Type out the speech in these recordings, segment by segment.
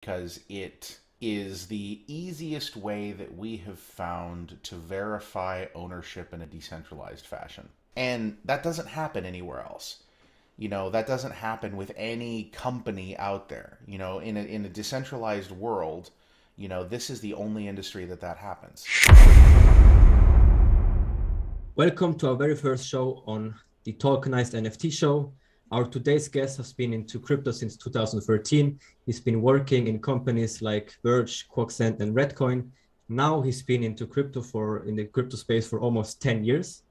because it is the easiest way that we have found to verify ownership in a decentralized fashion. And that doesn't happen anywhere else. That doesn't happen with any company out there. In a decentralized world, this is the only industry that happens. Welcome to our very first show on the tokenized NFT show. Our today's guest has been into crypto since 2013. He's been working in companies like Verge, Quoxent, and Redcoin. Now he's been into in the crypto space for almost 10 years.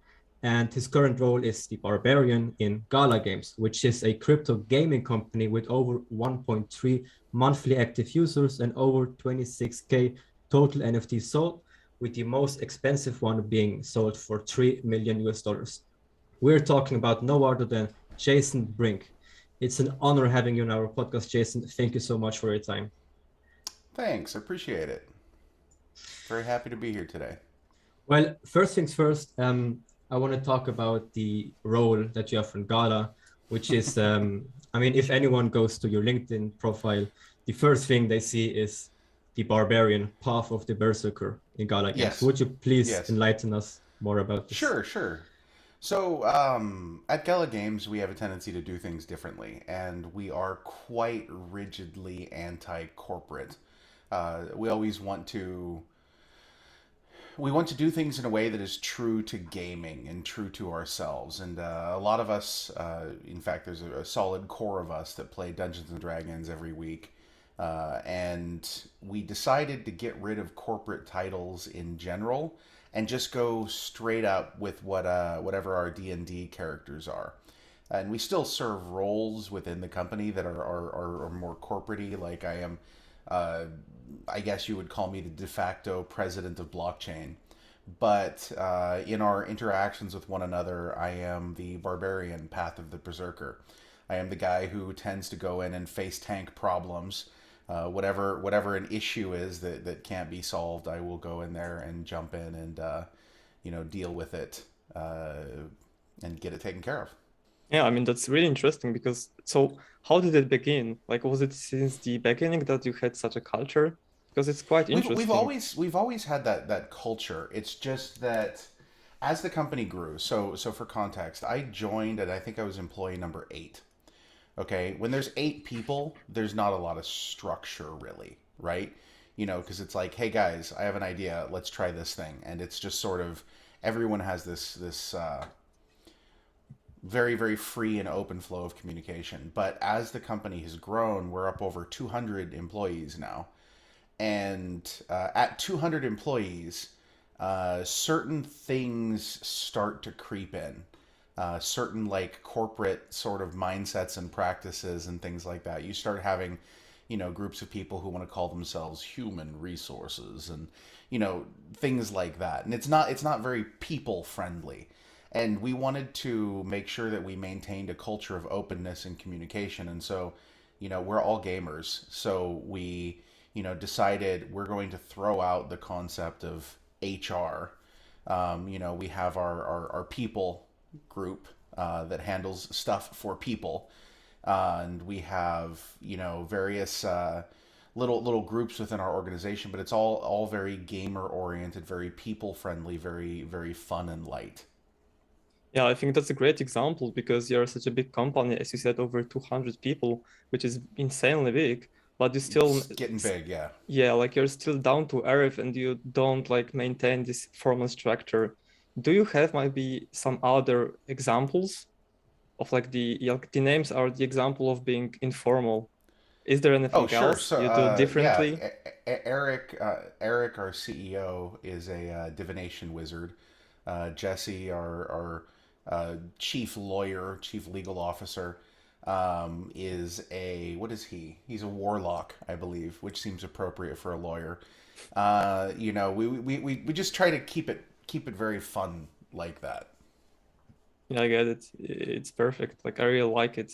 And his current role is the Barbarian in Gala Games, which is a crypto gaming company with over 1.3 monthly active users and over 26K total NFTs sold, with the most expensive one being sold for 3 million US dollars. We're talking about no other than Jason Brink. It's an honor having you on our podcast, Jason. Thank you so much for your time. Thanks, I appreciate it. Very happy to be here today. Well, first things first, I want to talk about the role that you have in Gala, which is, if anyone goes to your LinkedIn profile, the first thing they see is the barbarian path of the berserker in Gala Games. Yes, Would you please yes. enlighten us more about this? Sure, sure. So, at Gala Games, we have a tendency to do things differently, and we are quite rigidly anti-corporate. We always want to do things in a way that is true to gaming and true to ourselves. And a lot of us, in fact, there's a solid core of us that play Dungeons and Dragons every week. And we decided to get rid of corporate titles in general and just go straight up with whatever our D&D characters are. And we still serve roles within the company that are more corporate-y. Like I am, uh, I guess you would call me the de facto president of blockchain. But in our interactions with one another, I am the barbarian, path of the berserker. I am the guy who tends to go in and face tank problems. Whatever an issue is that can't be solved, I will go in there and jump in and deal with it and get it taken care of. Yeah, I mean, that's really interesting because so how did it begin? Like, was it since the beginning that you had such a culture? Because it's quite We've interesting. always had that culture. It's just that as the company grew. So for context, I joined and I think I was employee number 8. Okay, when there's 8 people, there's not a lot of structure really, right? Because it's like, hey guys, I have an idea. Let's try this thing, and it's just sort of everyone has this very very free and open flow of communication. But as the company has grown, we're up over 200 employees now, and at 200 employees, certain things start to creep in. Certain like corporate sort of mindsets and practices and things like that. You start having, groups of people who want to call themselves human resources and things like that. And it's not very people friendly. And we wanted to make sure that we maintained a culture of openness and communication. And so, we're all gamers. So we, decided we're going to throw out the concept of HR. We have our people group that handles stuff for people, and we have various little groups within our organization. But it's all very gamer oriented, very people friendly, very very fun and light. Yeah, I think that's a great example because you're such a big company, as you said, over 200 people, which is insanely big, but you still, It's getting big, yeah. yeah, like you're still down to earth and you don't like maintain this formal structure. Do you have maybe some other examples of like the names are the example of being informal? Is there Oh, anything sure. else So, you do yeah, differently? Eric, our CEO, is a divination wizard. Jesse, our chief lawyer, chief legal officer, is a what is he? He's a warlock, I believe, which seems appropriate for a lawyer. We just try to keep it very fun like that. Yeah, I get it. It's perfect. Like I really like it.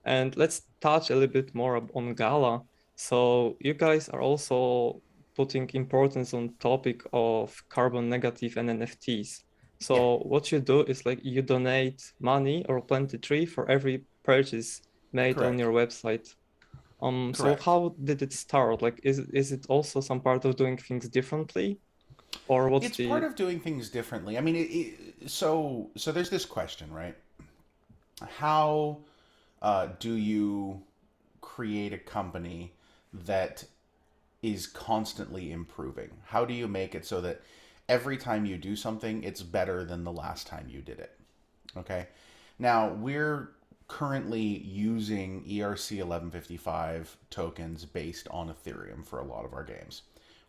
And let's touch a little bit more on Gala. So you guys are also putting importance on topic of carbon negative and NFTs. Yeah. So what you do is like you donate money or plant a tree for every purchase made on Correct. your website. So Correct. how did it start? Like, is it also some part of doing things differently, or what's It's part the? of doing things differently. I mean, so there's this question, right? How do you create a company that is constantly improving? How do you make it so that every time you do something, it's better than the last time you did it? Okay. Now, we're currently using ERC 1155 tokens based on Ethereum for a lot of our games.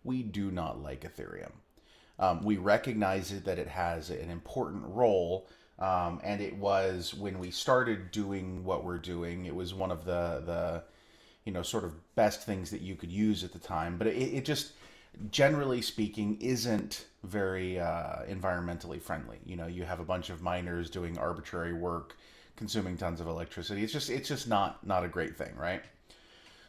We do not like Ethereum. We recognize that it has an important role, and it was when we started doing what we're doing. It was one of the sort of best things that you could use at the time. But it just, generally speaking, isn't very environmentally friendly. You have a bunch of miners doing arbitrary work, consuming tons of electricity. It's just not a great thing, right?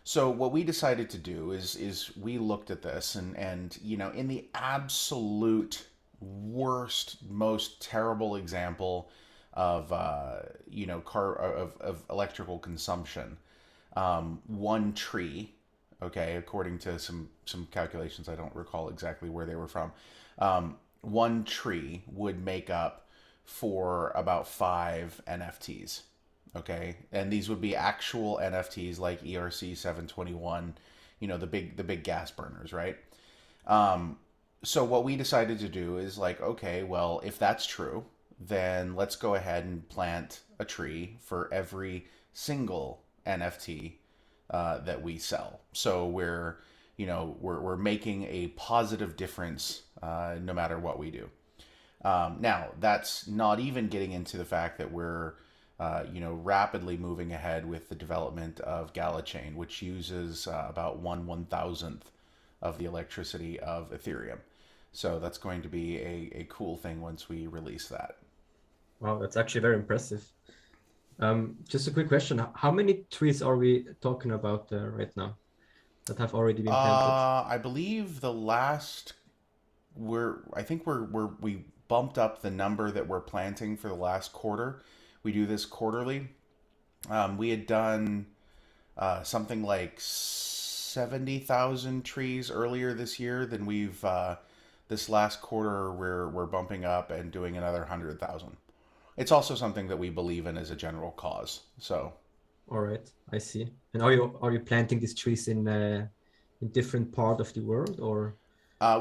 So what we decided to do is we looked at this, and in the absolute worst, most terrible example of car of electrical consumption, one tree, okay, according to some calculations, I don't recall exactly where they were from, one tree would make up for about 5 NFTs. Okay, and these would be actual NFTs like ERC 721, the big gas burners, right? So what we decided to do is like, okay, well, if that's true, then let's go ahead and plant a tree for every single NFT that we sell. So we're making a positive difference no matter what we do. Now, that's not even getting into the fact that we're rapidly moving ahead with the development of Gala Chain, which uses about 1/1000th of the electricity of Ethereum. So that's going to be a cool thing once we release that. Wow, that's actually very impressive. Just a quick question. How many trees are we talking about right now that have already been planted? I believe the last I think we bumped up the number that we're planting for the last quarter. We do this quarterly. We had done something like 70,000 trees earlier this year. Then this last quarter we're bumping up and doing another 100,000. It's also something that we believe in as a general cause. So All right, I see. And are you planting these trees in different part of the world or?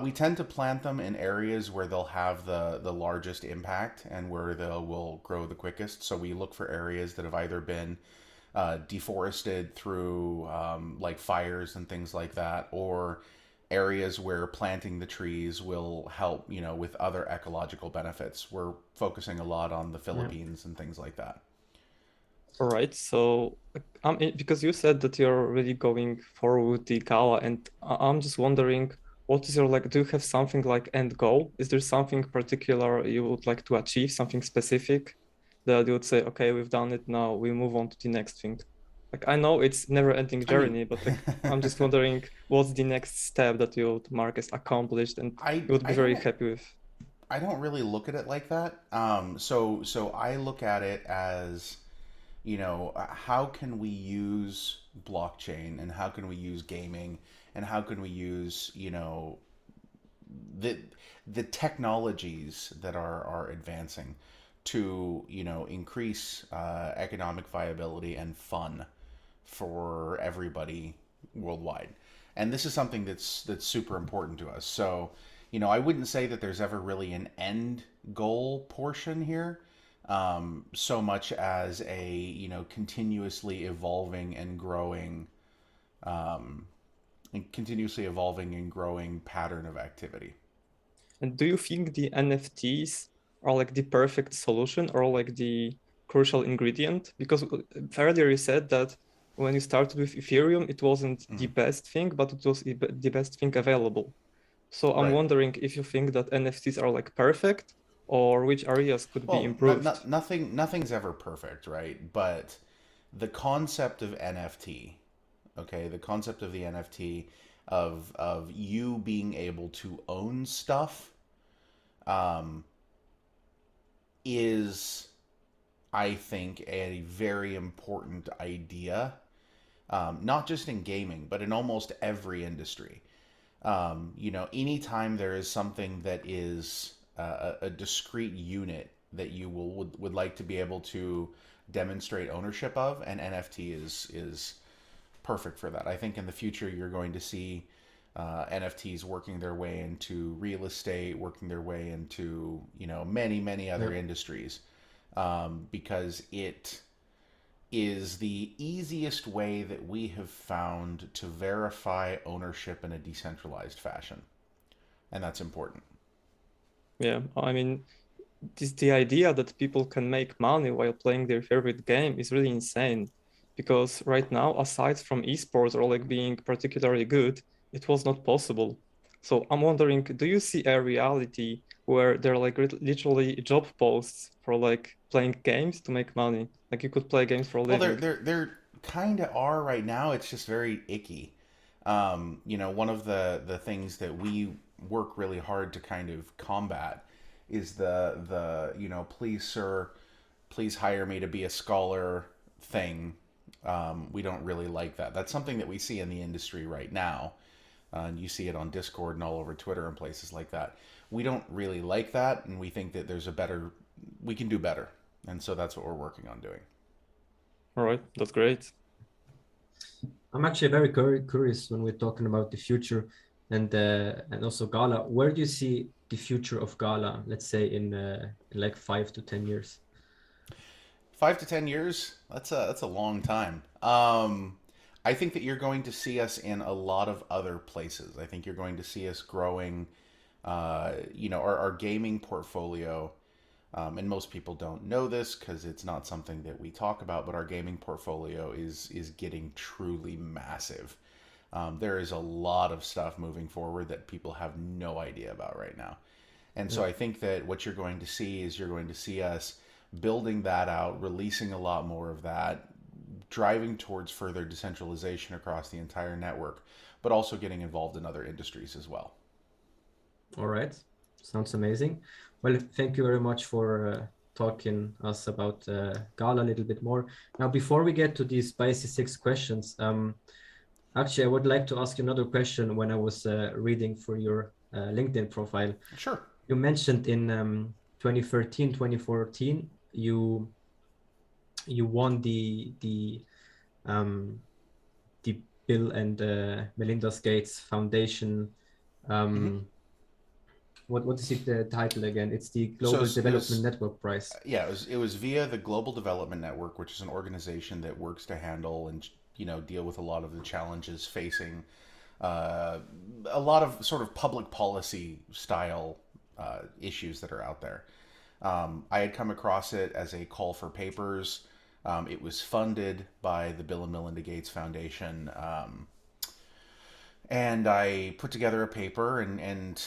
we tend to plant them in areas where they'll have the largest impact and where they will grow the quickest. So we look for areas that have either been deforested through like fires and things like that, or areas where planting the trees will help, with other ecological benefits. We're focusing a lot on the Yeah. Philippines and things like that. All right. So, because you said that you're really going forward with the Gala, and I'm just wondering, what is your like? Do you have something like end goal? Is there something particular you would like to achieve, something specific that you would say, okay, we've done it now, we move on to the next thing? Like I know it's never-ending I mean, journey, but like I'm just wondering, what's the next step that you would mark as accomplished and I you would be I very don't happy with? I don't really look at it like that. So I look at it as, how can we use blockchain, and how can we use gaming, and how can we use, the the technologies that are advancing to, increase economic viability and fun for everybody worldwide. And this is something that's super important to us. So, I wouldn't say that there's ever really an end goal portion here, so much as a, continuously evolving and growing, pattern of activity. And do you think the NFTs are like the perfect solution or like the crucial ingredient? Because earlier you said that when you started with Ethereum, it wasn't the Mhm. best thing, but it was the best thing available. So I'm Right. wondering if you think that NFTs are like perfect or which areas could be Well, improved. nothing's ever perfect, right? But the concept of NFT, okay, the concept of the NFT, of you being able to own stuff, um, is, I think, a very important idea, not just in gaming, but in almost every industry. Anytime there is something that is a discrete unit that you would like to be able to demonstrate ownership of, and NFT is perfect for that. I think in the future you're going to see NFTs working their way into real estate, working their way into many Yeah. other industries, because it is the easiest way that we have found to verify ownership in a decentralized fashion, and that's important. Yeah, I mean, the idea that people can make money while playing their favorite game is really insane. Because right now, aside from esports or like being particularly good, it was not possible. So I'm wondering, do you see a reality where there are like literally job posts for like playing games to make money? Like you could play games for a Well, living. there kind of are right now. It's just very icky. One of the things that we work really hard to kind of combat is the please sir, please hire me to be a scholar thing. We don't really like that. That's something that we see in the industry right now, and you see it on Discord and all over Twitter and places like that. We don't really like that, and we think that we can do better, and so that's what we're working on doing. All right, that's great. I'm actually very curious when we're talking about the future and also Gala. Where do you see the future of Gala, let's say in like 5 to 10 years? 5 to 10 years, that's a long time. I think that you're going to see us in a lot of other places. I think you're going to see us growing, our gaming portfolio. And most people don't know this because it's not something that we talk about, but our gaming portfolio is getting truly massive. There is a lot of stuff moving forward that people have no idea about right now. And so Yeah. I think that what you're going to see is you're going to see us building that out, releasing a lot more of that, driving towards further decentralization across the entire network, but also getting involved in other industries as well. All right. Sounds amazing. Well, thank you very much for talking us about Gala a little bit more. Now, before we get to these spicy 6 questions, actually, I would like to ask you another question. When I was reading for your LinkedIn profile, Sure. you mentioned in 2013, 2014, you won um, the Bill and Melinda Gates Foundation. Hmm. Um, what is it the title again? It's the So Global it Development was Network Prize. Yeah, it was via the Global Development Network, which is an organization that works to handle and deal with a lot of the challenges facing uh, a lot of sort of public policy style issues that are out there. I had come across it as a call for papers. It was funded by the Bill and Melinda Gates Foundation, and I put together a paper, and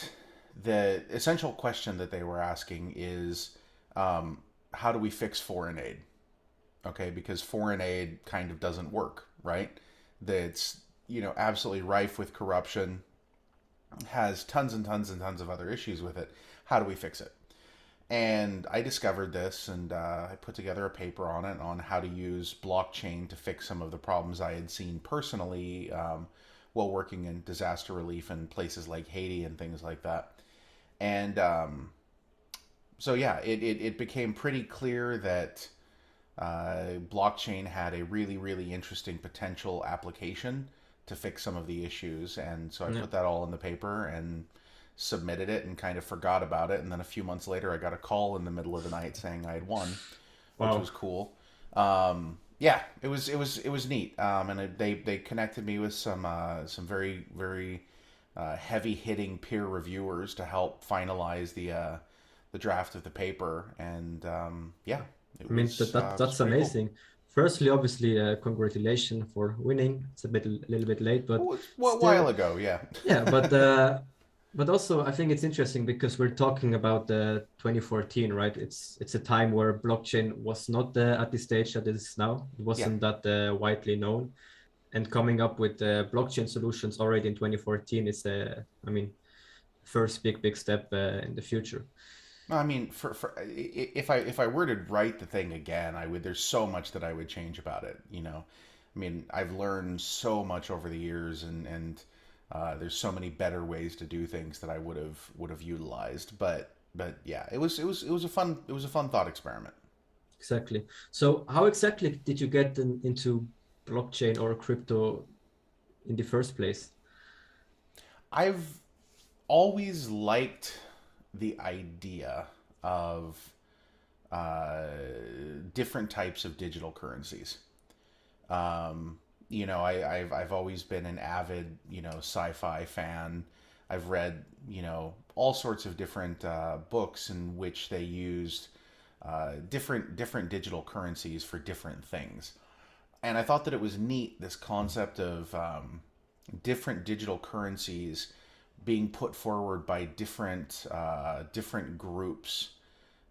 the essential question that they were asking is, how do we fix foreign aid? Okay, because foreign aid kind of doesn't work, right? That's absolutely rife with corruption, has tons and tons and tons of other issues with it. How do we fix it? And I discovered this, and I put together a paper on it on how to use blockchain to fix some of the problems I had seen personally, while working in disaster relief in places like Haiti and things like that. And so, yeah, it became pretty clear that blockchain had a really, really interesting potential application to fix some of the issues. And so I Yeah. put that all in the paper and submitted it and kind of forgot about it. And then a few months later, I got a call in the middle of the night saying I had won, which Wow. was cool. Yeah, it was neat. And they connected me with some very, very heavy hitting peer reviewers to help finalize the draft of the paper. And yeah, it I mean was it was that's pretty cool. amazing. Firstly, obviously, congratulations for winning. It's a little bit late, It but was a while still, ago, yeah. yeah. But also, I think it's interesting because we're talking about 2014, right? It's a time where blockchain was not at the stage that it is now. It Yeah. wasn't that widely known, and coming up with blockchain solutions already in 2014 is I mean, first big step in the future. I mean, if I were to write the thing again, I would. There's so much that I would change about it. I mean, I've learned so much over the years, and there's so many better ways to do things that I would have utilized. But yeah, it was a fun thought experiment. Exactly. So how exactly did you get into blockchain or crypto in the first place? I've always liked the idea of uh, different types of digital currencies. Um, I've always been an avid, sci-fi fan. I've read, all sorts of different books in which they used different digital currencies for different things. And I thought that it was neat, this concept of different digital currencies being put forward by different groups.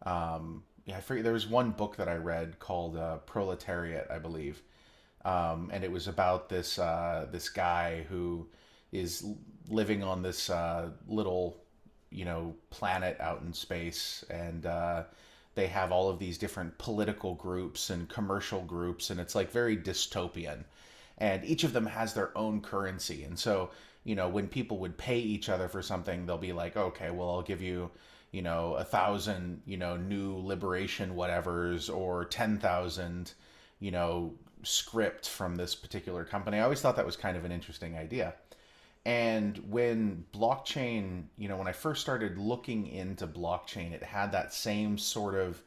Yeah, I forget. There was one book that I read called Proletariat, I believe, and it was about this guy who is living on this little, planet out in space, and they have all of these different political groups and commercial groups, and it's like very dystopian, and each of them has their own currency, and so when people would pay each other for something, they'll be like, okay, well, I'll give you 1,000 new liberation whatevers, or 10,000 script from this particular company. I always thought that was kind of an interesting idea. And when blockchain, when I first started looking into blockchain, it had that same sort of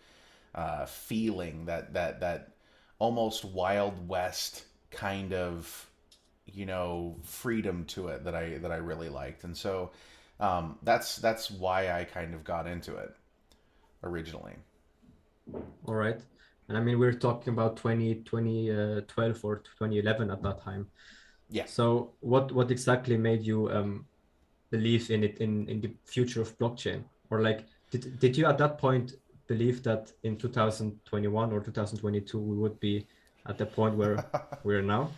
feeling, that almost Wild West kind of freedom to it that I really liked. And so that's why I kind of got into it originally. All right. And I mean, we're talking about 2012 or 2011 at that time. Yeah. So what exactly made you believe in it, in the future of blockchain? Or like, did you at that point believe that in 2021 or 2022 we would be at the point where we're now?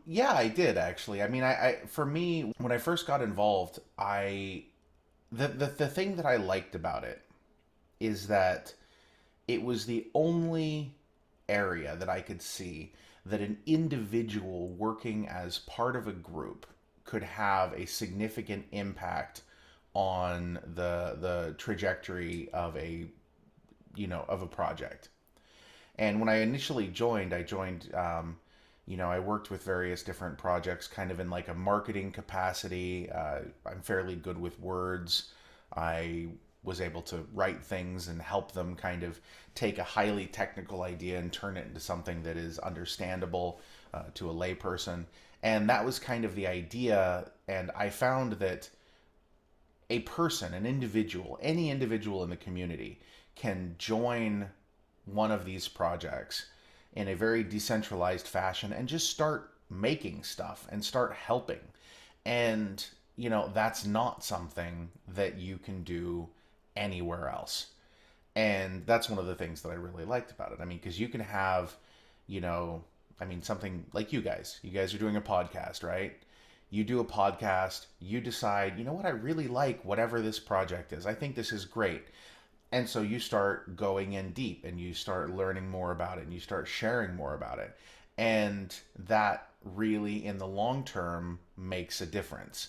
Yeah, I did actually. I mean, I for me, when I first got involved, the thing that I liked about it is that it was the only area that I could see that an individual working as part of a group could have a significant impact on the trajectory of a project. And when I initially joined, I worked with various different projects, kind of in like a marketing capacity. I'm fairly good with words. I was able to write things and help them kind of take a highly technical idea and turn it into something that is understandable to a layperson. And that was kind of the idea. And I found that a person, an individual, any individual in the community can join one of these projects in a very decentralized fashion and just start making stuff and start helping. And, that's not something that you can do anywhere else. And that's one of the things that I really liked about it. I mean, because you can have, something like you guys. You guys are doing a podcast, right? You do a podcast, you decide, you know what, I really like whatever this project is. I think this is great. And so you start going in deep and you start learning more about it and you start sharing more about it. And that really, in the long term, makes a difference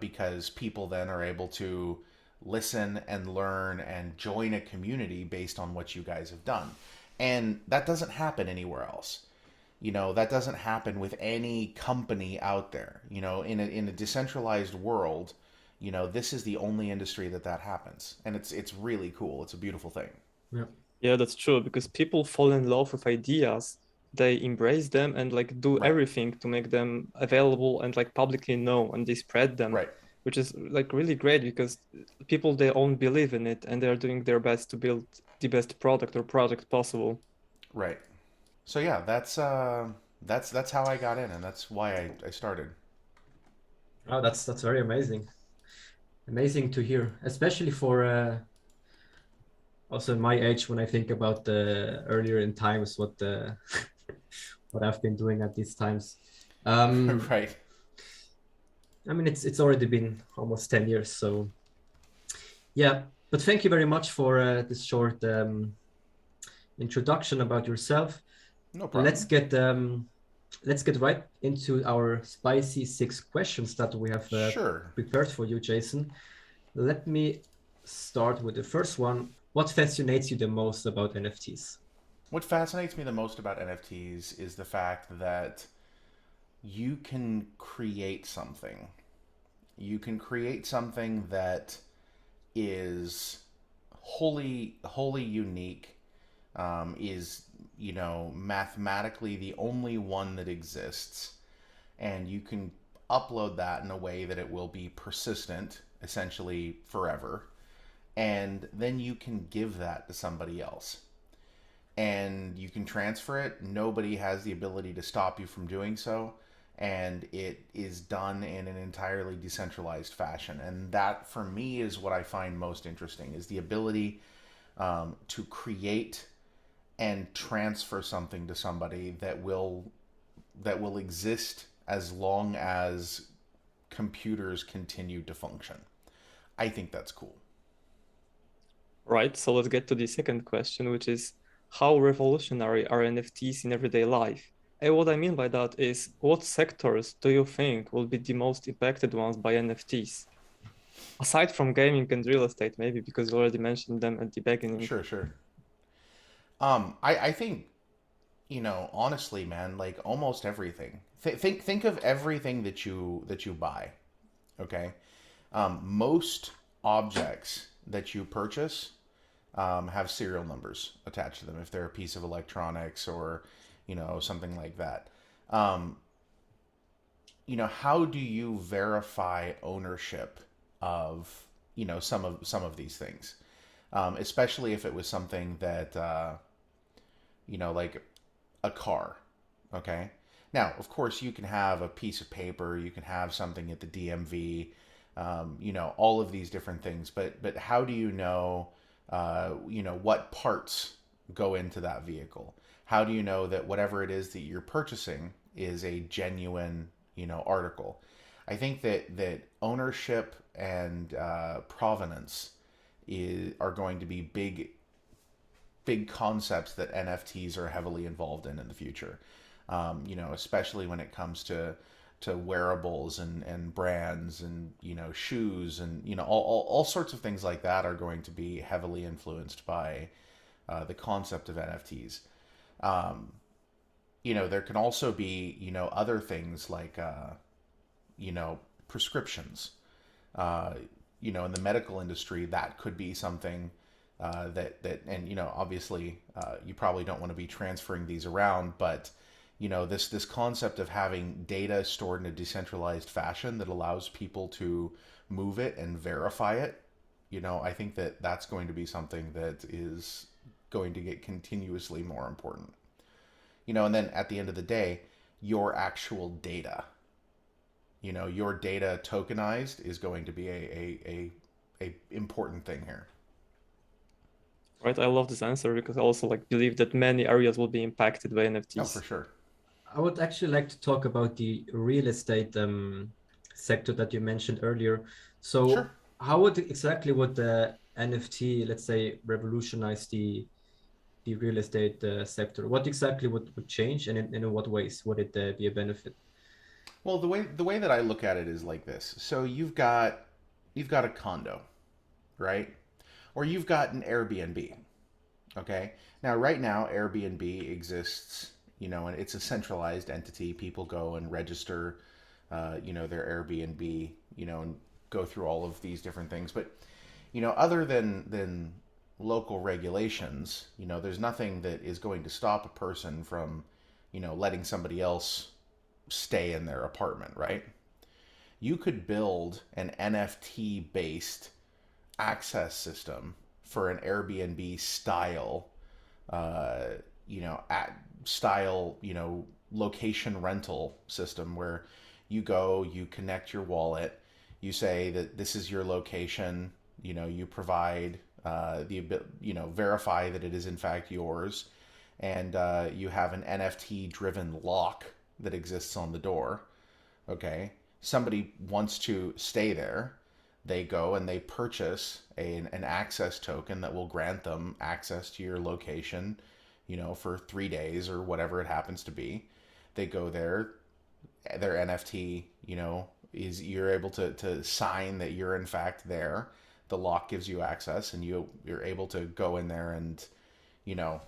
because people then are able to listen and learn and join a community based on what you guys have done. And that doesn't happen anywhere else. That doesn't happen with any company out there. In a decentralized world, this is the only industry that happens, and it's really cool. It's a beautiful thing. Yeah. Yeah, that's true, because people fall in love with ideas, they embrace them and like do Right. everything to make them available and like publicly know, and they spread them, Right. which is like really great because people, they all believe in it and they're doing their best to build the best product or project possible. Right. So yeah, that's how I got in, and that's why I started. Oh, that's very amazing. Amazing to hear, especially for also my age, when I think about the earlier in times, what the what I've been doing at these times. Right. I mean, it's already been almost 10 years, so yeah. But thank you very much for this short introduction about yourself. No let's problem. get right into our spicy 6 questions that we have Sure. prepared for you, Jason. Let me start with the first one. What fascinates you the most about NFTs? What fascinates me the most about NFTs is the fact that you can create something. You can create something that is wholly unique, is, mathematically the only one that exists, and you can upload that in a way that it will be persistent, essentially forever, and then you can give that to somebody else. And you can transfer it. Nobody has the ability to stop you from doing so. And it is done in an entirely decentralized fashion. And that, for me, is what I find most interesting: is the ability to create and transfer something to somebody that will exist as long as computers continue to function. I think that's cool. Right, so let's get to the second question, which is how revolutionary are NFTs in everyday life? And what I mean by that is, what sectors do you think will be the most impacted ones by NFTs? Aside from gaming and real estate, maybe, because you already mentioned them at the beginning. Sure, sure. I think, honestly, man, like almost everything. Think of everything that you buy. Okay, most objects that you purchase have serial numbers attached to them if they're a piece of electronics or, something like that. Um, how do you verify ownership of, some of these things? Especially if it was something that, like a car. Okay. Now, of course, you can have a piece of paper, you can have something at the DMV, all of these different things. But how do you know, what parts go into that vehicle? How do you know that whatever it is that you're purchasing is a genuine, article? I think that ownership and provenance are going to be big concepts that NFTs are heavily involved in the future. Especially when it comes to wearables and brands and, shoes and, all sorts of things like that are going to be heavily influenced by the concept of NFTs. Um, there can also be, other things like, prescriptions. Uh, in the medical industry, that could be something and, obviously, you probably don't want to be transferring these around, but, this concept of having data stored in a decentralized fashion that allows people to move it and verify it, I think that that's going to be something that is going to get continuously more important. And then at the end of the day, your actual data, your data tokenized is going to be a important thing here. Right, I love this answer because I also like believe that many areas will be impacted by Oh, for NFTs. sure. I would actually like to talk about the real estate sector that you mentioned earlier. Sure. So, how would the NFT, let's say, revolutionize the real estate sector? What exactly would change, and in what ways would it be a benefit? Well, the way that I look at it is like this. So you've got a condo, right? Or you've got an Airbnb. Okay. Now, right now, Airbnb exists, and it's a centralized entity. People go and register, their Airbnb, and go through all of these different things. But, other than local regulations, there's nothing that is going to stop a person from, letting somebody else stay in their apartment, right? You could build an NFT based access system for an Airbnb style, uh, at style, location rental system where you go, you connect your wallet, you say that this is your location, you provide verify that it is in fact yours, and you have an NFT driven lock that exists on the door. Okay, somebody wants to stay there, they go and they purchase an access token that will grant them access to your location, for 3 days or whatever it happens to be. They go there, their NFT, is you're able to sign that you're in fact there. The lock gives you access, and you're able to go in there and you know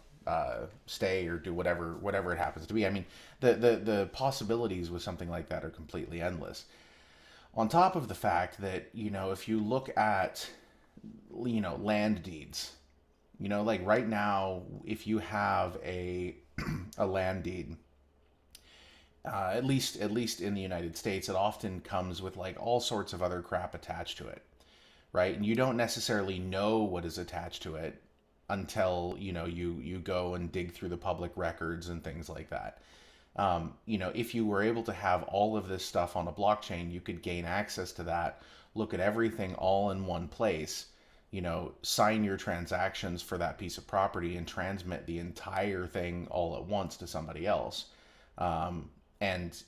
stay or do whatever it happens to be. I mean, the possibilities with something like that are completely endless. On top of the fact that if you look at land deeds, like right now, if you have a land deed, at least in the United States, it often comes with like all sorts of other crap attached to it, right? And you don't necessarily know what is attached to it until you go and dig through the public records and things like that. If you were able to have all of this stuff on a blockchain, you could gain access to that, look at everything all in one place, sign your transactions for that piece of property and transmit the entire thing all at once to somebody else. And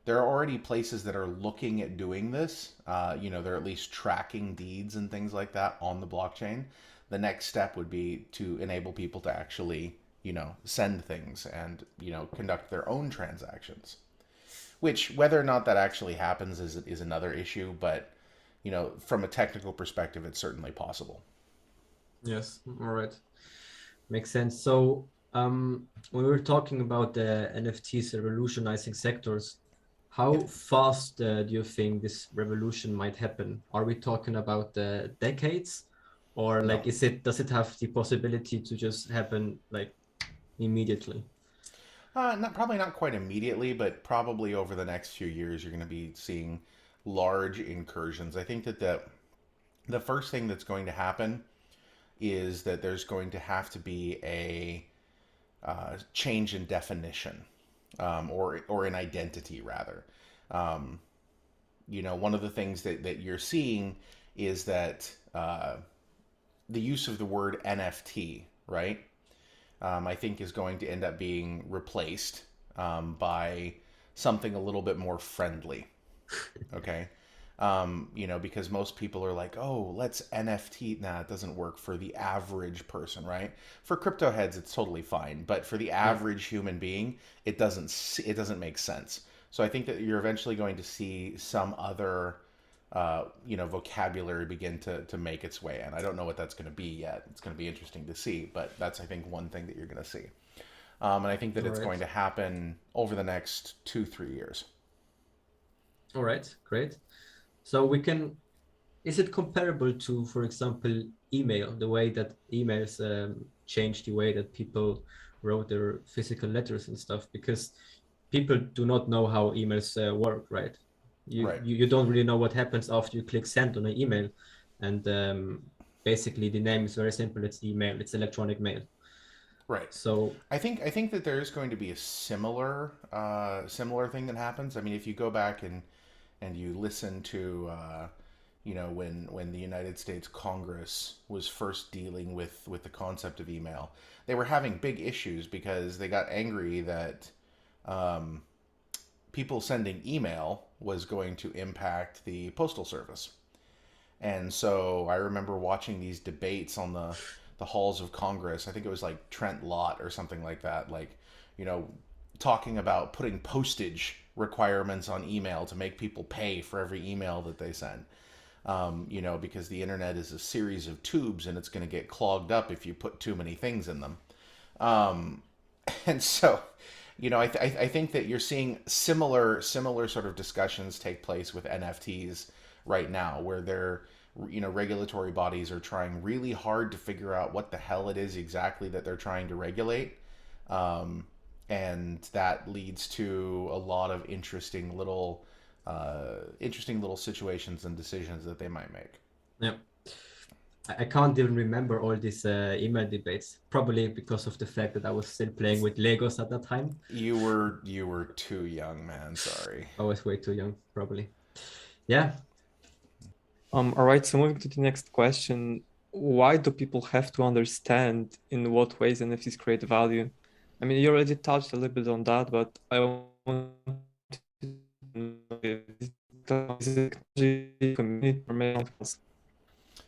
there are already places that are looking at doing this. They're at least tracking deeds and things like that on the blockchain. The next step would be to enable people to actually, send things and, conduct their own transactions. Which, whether or not that actually happens is another issue, but, from a technical perspective, it's certainly possible. Yes, all right. Makes sense. So when we were talking about the NFTs revolutionizing sectors, how fast do you think this revolution might happen? Are we talking about decades, or No. like does it have the possibility to just happen like immediately? Probably not quite immediately, but probably over the next few years, you're going to be seeing large incursions. I think that the first thing that's going to happen is that there's going to have to be a change in definition, or an identity rather. Um, One of the things that you're seeing is that the use of the word NFT, right? I think is going to end up being replaced by something a little bit more friendly. Okay. Because most people are like, oh, let's NFT. Nah, it doesn't work for the average person, right? For crypto heads, it's totally fine, but for the average human being, it doesn't make sense. So I think that you're eventually going to see some other, vocabulary begin to make its way in. I don't know what that's going to be yet. It's going to be interesting to see, but that's, I think, one thing that you're going to see. And I think that All it's right. going to happen over the next 2-3 years. All right, great. So is it comparable to, for example, email, the way that emails changed the way that people wrote their physical letters and stuff? Because people do not know how emails work, right? Right. You don't really know what happens after you click send on an email. And basically the name is very simple. It's email, it's electronic mail. Right. So I think that there is going to be a similar thing that happens. I mean, if you go back and you listen to when the United States Congress was first dealing with the concept of email, they were having big issues because they got angry that um, people sending email was going to impact the postal service. And so I remember watching these debates on the halls of Congress. I think it was like Trent Lott or something like that, like, you know, talking about putting postage requirements on email to make people pay for every email that they send. Because the internet is a series of tubes and it's going to get clogged up if you put too many things in them. Um, and so, I think that you're seeing similar sort of discussions take place with NFTs right now, where regulatory bodies are trying really hard to figure out what the hell it is exactly that they're trying to regulate. Um, and that leads to a lot of interesting little situations and decisions that they might make. yeah, I can't even remember all these email debates, probably because of the fact that I was still playing with Legos at that time. You were too young, man. Sorry. I was way too young, probably. Yeah. All right, so moving to the next question, why do people have to understand in what ways NFTs create value? I mean, you already touched a little bit on that, but I want to know if this technology community or maybe Well,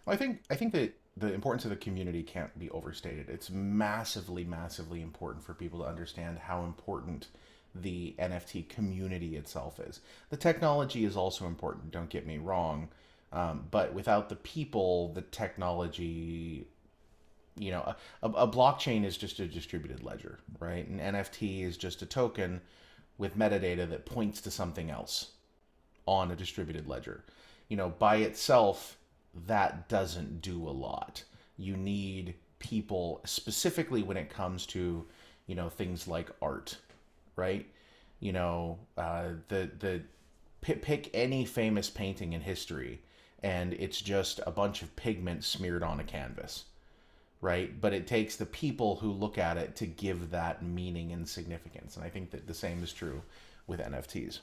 I think that the importance of the community can't be overstated. It's massively, massively important for people to understand how important the NFT community itself is. The technology is also important, don't get me wrong, but without the people, the technology, a blockchain is just a distributed ledger, right? An NFT is just a token with metadata that points to something else on a distributed ledger. By itself, that doesn't do a lot. You need people, specifically when it comes to, things like art, right? The pick any famous painting in history, and it's just a bunch of pigment smeared on a canvas, right? But it takes the people who look at it to give that meaning and significance. And I think that the same is true with NFTs.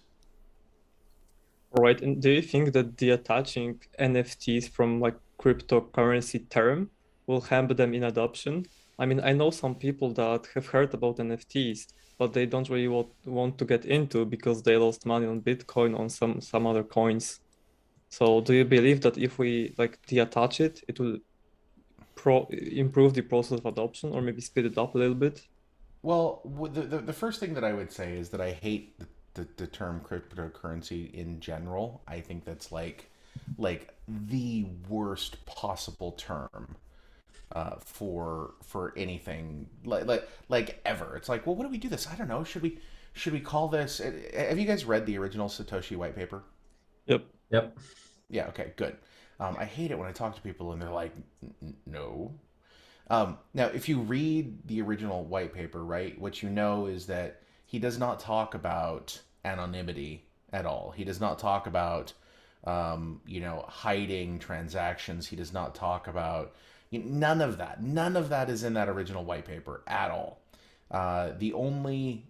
All right. And do you think that the attaching NFTs from like cryptocurrency term will hamper them in adoption? I mean, I know some people that have heard about NFTs, but they don't really want to get into because they lost money on Bitcoin, on some other coins. So do you believe that if we like detach it, it will improve the process of adoption or maybe speed it up a little bit? Well, the first thing that I would say is that I hate the term cryptocurrency in general. I think that's like the worst possible term for anything like ever. It's like, well, what do we do this? I don't know. Should we call this? Have you guys read the original Satoshi white paper? Yep. Yep. Yeah. Okay. Good. I hate it when I talk to people and they're like, No." Now, if you read the original white paper, right, what you know is that he does not talk about anonymity at all. He does not talk about, hiding transactions. He does not talk about none of that. None of that is in that original white paper at all. The only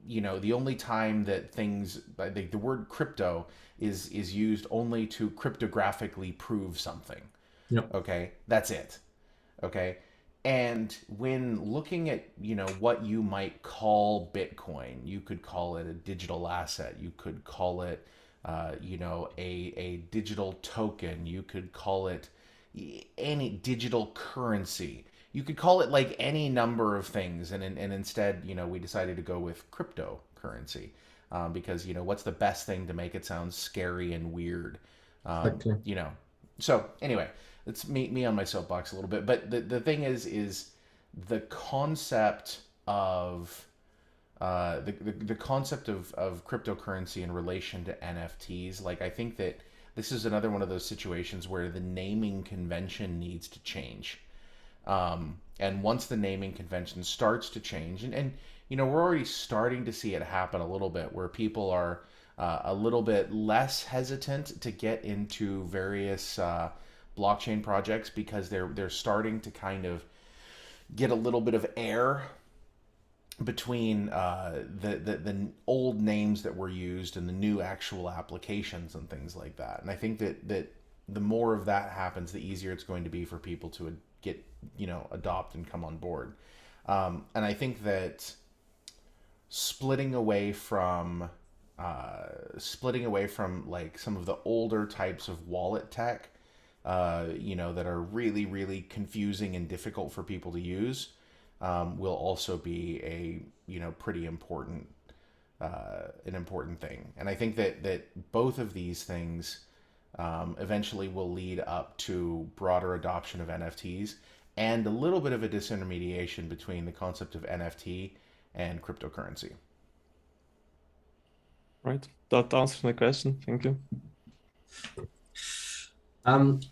the only time that things like the word crypto is used only to cryptographically prove something. Yep. Okay, that's it. Okay. And when looking at, what you might call Bitcoin, you could call it a digital asset. You could call it, a digital token. You could call it any digital currency. You could call it like any number of things. And instead, we decided to go with cryptocurrency because, what's the best thing to make it sound scary and weird? Um, Exactly. you know, so anyway, it's me on my soapbox a little bit, but the thing is the concept of the concept of cryptocurrency in relation to NFTs. Like, I think that this is another one of those situations where the naming convention needs to change. And once the naming convention starts to change, and we're already starting to see it happen a little bit, where people are a little bit less hesitant to get into various blockchain projects because they're starting to kind of get a little bit of air between the old names that were used and the new actual applications and things like that. And I think that the more of that happens, the easier it's going to be for people to get adopt and come on board. And I think that splitting away from like some of the older types of wallet tech, that are really, really confusing and difficult for people to use, will also be a pretty important an important thing. And I think that both of these things eventually will lead up to broader adoption of NFTs and a little bit of a disintermediation between the concept of NFT and cryptocurrency. Right. That answers my question. Thank you.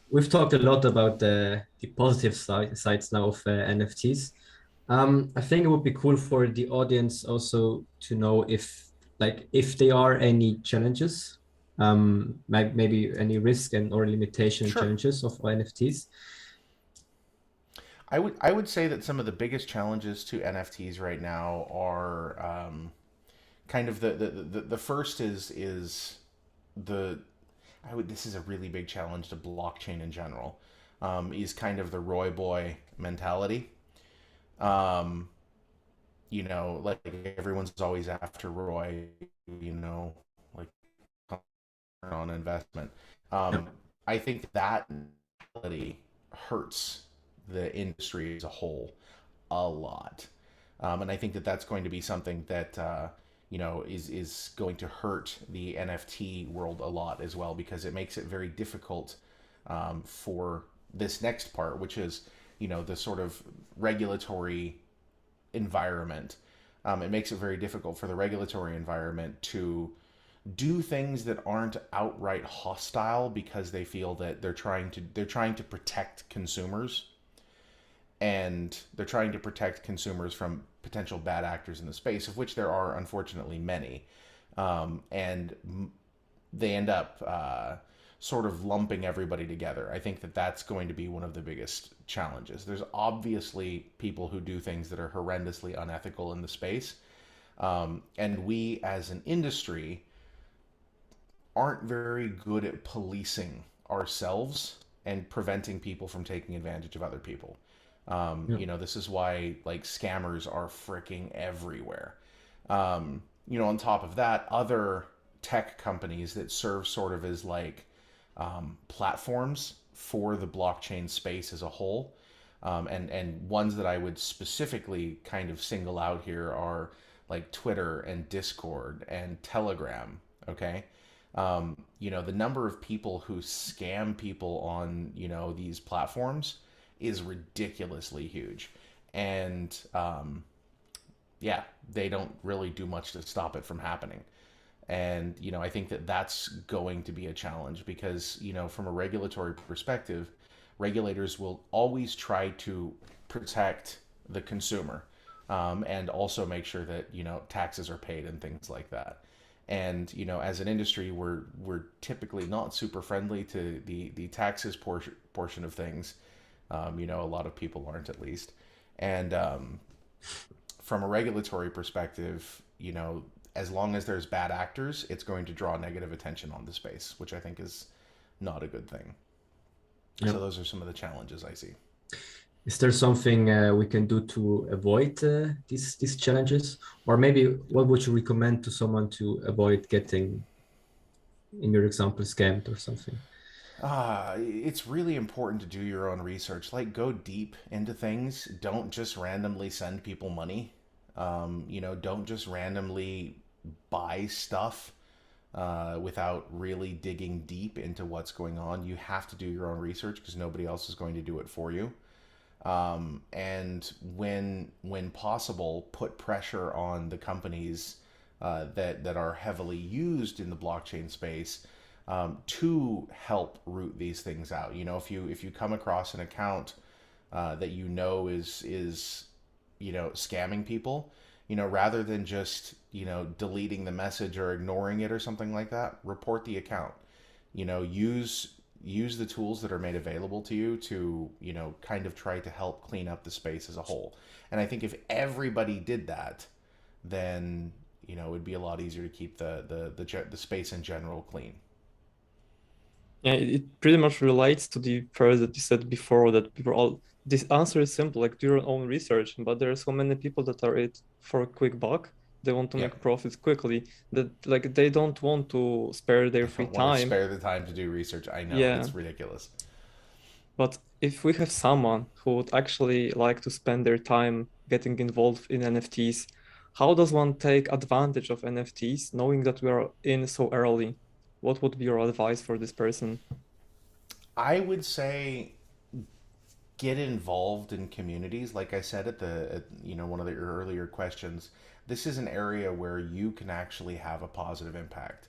We've talked a lot about the positive sides now of NFTs. I think it would be cool for the audience also to know if there are any challenges, maybe any risk and or limitation and Sure. challenges of NFTs. I would say that some of the biggest challenges to NFTs right now are kind of the first is the I would this is a really big challenge to blockchain in general, is kind of the Roy boy mentality. Um, like everyone's always after Roy, like on investment. Yep. I think that mentality hurts the industry as a whole a lot. And I think that that's going to be something that is going to hurt the NFT world a lot as well, because it makes it very difficult for this next part, which is the sort of regulatory environment. It makes it very difficult for the regulatory environment to do things that aren't outright hostile, because they feel that they're trying to protect consumers, and they're trying to protect consumers from potential bad actors in the space, of which there are unfortunately many. And they end up sort of lumping everybody together. I think that that's going to be one of the biggest challenges. There's obviously people who do things that are horrendously unethical in the space. And we as an industry aren't very good at policing ourselves and preventing people from taking advantage of other people. Yeah. This is why like scammers are freaking everywhere. On top of that, other tech companies that serve sort of as like platforms for the blockchain space as a whole, and ones that I would specifically kind of single out here are like Twitter and Discord and Telegram. Okay. The number of people who scam people on, these platforms is ridiculously huge. And yeah, they don't really do much to stop it from happening. And, I think that that's going to be a challenge because, from a regulatory perspective, regulators will always try to protect the consumer, and also make sure that, taxes are paid and things like that. And, as an industry, we're typically not super friendly to the taxes portion of things. A lot of people aren't, at least. And from a regulatory perspective, as long as there's bad actors, it's going to draw negative attention on the space, which I think is not a good thing. Yeah. So those are some of the challenges I see. Is there something we can do to avoid these challenges? Or maybe what would you recommend to someone to avoid getting, in your example, scammed or something? It's really important to do your own research. Like, go deep into things. Don't just randomly send people money. Don't just randomly buy stuff without really digging deep into what's going on. You have to do your own research because nobody else is going to do it for you. And when possible, put pressure on the companies that are heavily used in the blockchain space, to help root these things out. If you come across an account that is scamming people, rather than just deleting the message or ignoring it or something like that, report the account. Use the tools that are made available to you to kind of try to help clean up the space as a whole. And I think if everybody did that, then it would be a lot easier to keep the space in general clean. Yeah, it pretty much relates to the phrase that you said before, that people all this answer is simple, like do your own research, but there are so many people that are it for a quick buck. They want to Yeah. make profits quickly, that like they don't want to spare their free Don't want to time. spare the time to do research. I know, Yeah. it's ridiculous. But if we have someone who would actually like to spend their time getting involved in NFTs, how does one take advantage of NFTs knowing that we are in so early? What would be your advice for this person? I would say get involved in communities. Like I said at one of the earlier questions, this is an area where you can actually have a positive impact.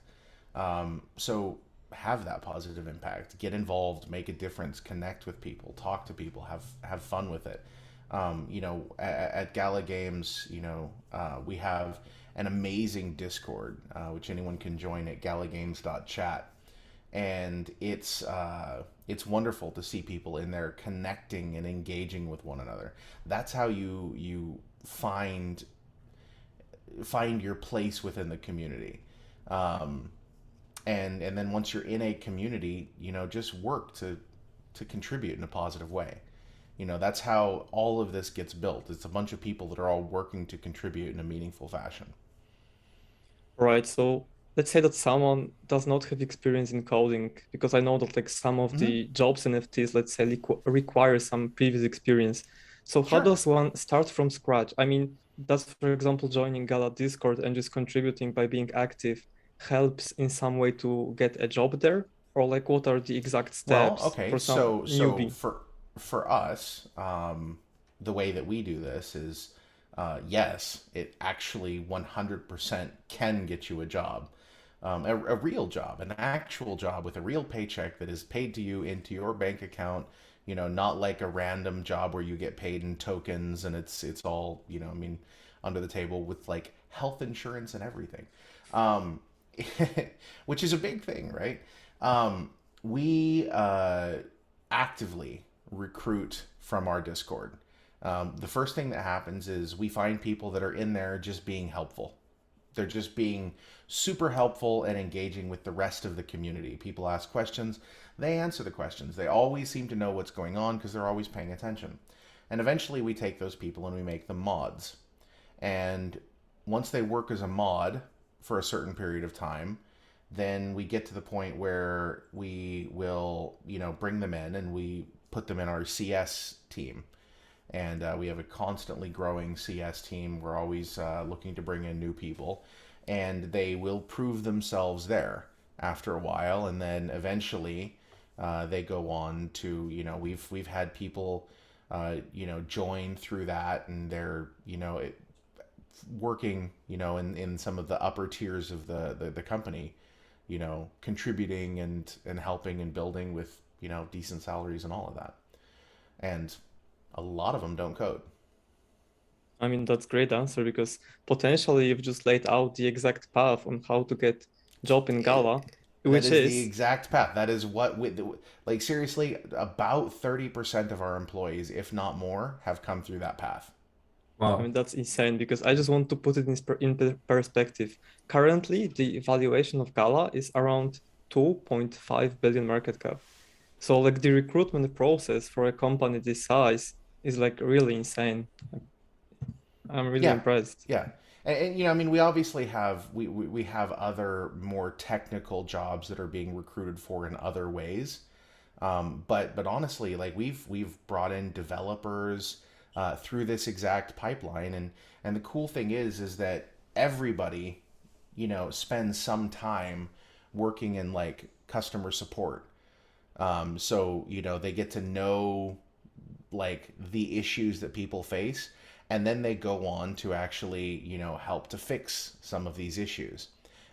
So have that positive impact. Get involved, make a difference, connect with people, talk to people, have fun with it. At Gala Games, we have an amazing Discord, which anyone can join at galagames.chat. And it's wonderful to see people in there connecting and engaging with one another. That's how you find your place within the community. And then once you're in a community, just work to contribute in a positive way. That's how all of this gets built. It's a bunch of people that are all working to contribute in a meaningful fashion. Right. So let's say that someone does not have experience in coding, because I know that like some of the jobs NFTs, let's say, require some previous experience. So how Sure. does one start from scratch? I mean, does, for example, joining Gala Discord and just contributing by being active helps in some way to get a job there? Or like what are the exact Well, steps okay. for some So newbie? for us, the way that we do this is, yes, it actually 100% can get you a job, a real job, an actual job with a real paycheck that is paid to you into your bank account. You know, not like a random job where you get paid in tokens and it's all, you know, I mean, under the table with like health insurance and everything, um, which is a big thing, right? We actively recruit from our Discord. The first thing that happens is we find people that are in there just being helpful. They're just being super helpful and engaging with the rest of the community. People ask questions, they answer the questions. They always seem to know what's going on because they're always paying attention. And eventually we take those people and we make them mods. And once they work as a mod for a certain period of time, then we get to the point where we will, you know, bring them in and we put them in our CS team. And we have a constantly growing CS team. We're always looking to bring in new people, and they will prove themselves there after a while, and then eventually they go on to, you know, we've had people, you know, join through that, and they're, you know, working, you know, in some of the upper tiers of the company, you know, contributing and helping and building with, you know, decent salaries and all of that. And a lot of them don't code. I mean, that's great answer, because potentially you've just laid out the exact path on how to get job in Gala, That which is the is, exact path. That is what we, like, seriously, about 30% of our employees, if not more, have come through that path. I Wow. mean, that's insane, because I just want to put it in perspective. Currently, the valuation of Gala is around 2.5 billion market cap. So like the recruitment process for a company this size is like really insane. I'm really Yeah, impressed. yeah. And you know, I mean, we obviously have we have other more technical jobs that are being recruited for in other ways. But honestly, like we've brought in developers through this exact pipeline, and the cool thing is that everybody, you know, spends some time working in like customer support. So you know they get to know like the issues that people face, and then they go on to actually, you know, help to fix some of these issues,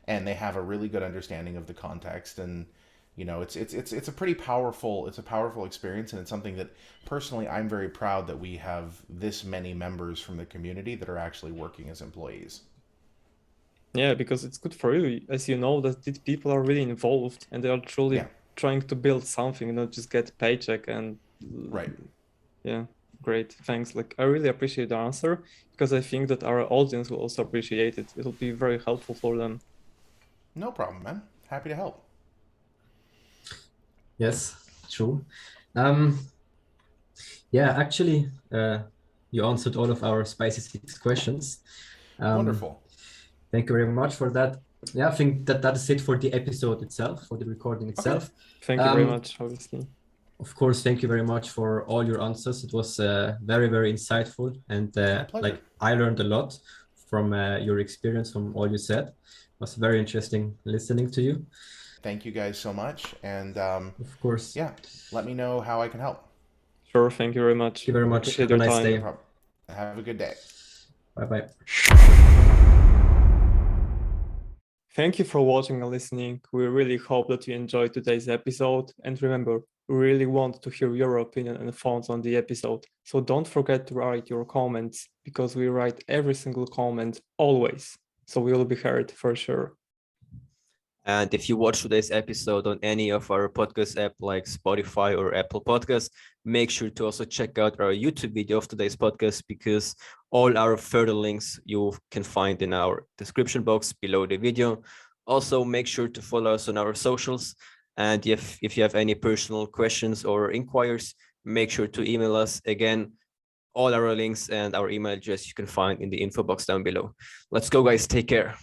and they have a really good understanding of the context. And you know, it's a pretty powerful, it's a powerful experience, and it's something that personally I'm very proud that we have this many members from the community that are actually working as employees. Yeah, because it's good for you, as you know, that these people are really involved and they are Yeah, truly trying to build something, not just get paycheck. And right. yeah, great. Thanks. Like, I really appreciate the answer, because I think that our audience will also appreciate it. It'll be very helpful for them. No problem, man. Happy to help. Yes, true. Um, yeah, actually, you answered all of our spicy six questions. Um, Wonderful. thank you very much for that. Yeah, I think that is it for the episode itself, for the recording Okay. itself. Thank you very much, obviously. Of course, thank you very much for all your answers. It was very, very insightful, and My pleasure. like I learned a lot from your experience, from all you said. It was very interesting listening to you. Thank you guys so much, and Of course, yeah, let me know how I can help. Sure, thank you very much. thank you very much. Appreciate Have a your nice No time. day. problem. Have a good day. Bye bye. Thank you for watching and listening. We really hope that you enjoyed today's episode. And remember, we really want to hear your opinion and thoughts on the episode. So don't forget to write your comments, because we write every single comment always. So we will be heard for sure. And if you watch today's episode on any of our podcast app like Spotify or Apple Podcasts, make sure to also check out our YouTube video of today's podcast, because all our further links you can find in our description box below the video. Also, make sure to follow us on our socials. And if you have any personal questions or inquiries, make sure to email us. Again, all our links and our email address you can find in the info box down below. Let's go, guys. Take care.